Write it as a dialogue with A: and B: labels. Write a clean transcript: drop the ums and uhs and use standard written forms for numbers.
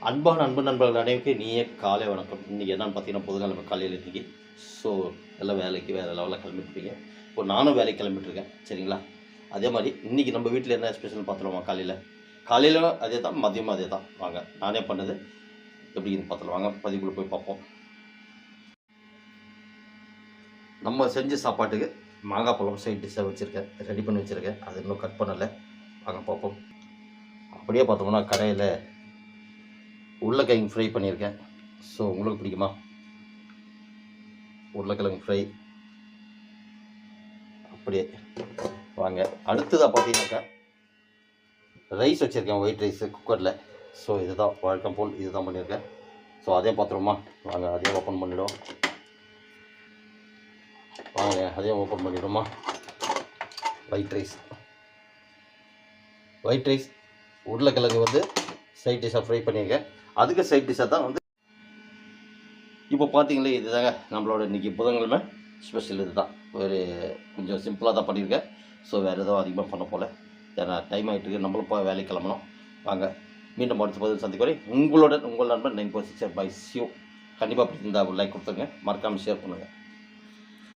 A: அன்பான அன்பு நண்பர்கள் அனைவருக்கும் நீயே காலை வணக்கம். இன்றைக்கி என்னென்னு பார்த்தீங்கன்னா பொதுக்கிழமை காலையில் இன்றைக்கி. ஸோ எல்லாம் வேலைக்கு வேறு லெவலில் கிளம்பிட்டுருக்கீங்க. இப்போ நானும் வேலைக்கு கிளம்பிட்டுருக்கேன், சரிங்களா? அதே மாதிரி இன்றைக்கி நம்ம வீட்டில் என்ன ஸ்பெஷல் பார்த்துருவோமா? காலையில் அதே தான், மதியமும் அதே தான். வாங்க நானே பண்ணது எப்படின்னு பார்த்துலாம். வாங்க பதிவுக்குள்ளே போய் பார்ப்போம். நம்ம செஞ்ச சாப்பாட்டுக்கு மாங்காய் பழம் சைட் டிஷ்ஷாக வச்சுருக்கேன், ரெடி பண்ணி வச்சுருக்கேன். அது இன்னும் கட் பண்ணலை. வாங்க பார்ப்போம். அப்படியே பார்த்தோம்னா கடையில் உருளைக்கிழங்கு ஃப்ரை பண்ணியிருக்கேன். ஸோ உங்களுக்கு பிடிக்குமா உருளைக்கிழங்கு ஃப்ரை? அப்படியே வாங்க. அடுத்ததாக பார்த்தீங்கன்னாக்கா ரைஸ் வச்சுருக்கேன், ஒயிட் ரைஸு குக்கரில். ஸோ இதுதான் வழக்கம் போல் இதுதான் பண்ணியிருக்கேன். ஸோ அதே பார்த்துருமா? வாங்க அதையும் ஓப்பன் பண்ணிவிடும். வாங்க அதையும் ஓப்பன் பண்ணிவிடுமா? ஒயிட் ரைஸ் உருளைக்கிழங்கு வந்து சைட் டிஷ்ஷாக ஃப்ரை பண்ணியிருக்கேன். அதுக்கு சைட் டிஷ்ஷாக தான் வந்து இப்போ பார்த்தீங்களே இதுதாங்க நம்மளோட இன்றைக்கி புதன்கிழமை ஸ்பெஷல். இது தான் ஒரு கொஞ்சம் சிம்பிளாக தான் பண்ணியிருக்கேன். ஸோ வேறு எதுவும் அதிகமாக பண்ண போல, ஏன்னா டைம் ஆகிட்டுருக்கு, நம்மளும் போய் வேலைக்கு கிளம்பணும். வாங்க மீண்டும் அடுத்த பதில் சந்திக்க உங்களுடன் உங்கள் நண்பன் 946 பை சியூ. கண்டிப்பாக பிடிச்சிருந்தா ஒரு லைக் கொடுத்துருங்க, மறக்காமல் ஷேர் பண்ணுங்கள்.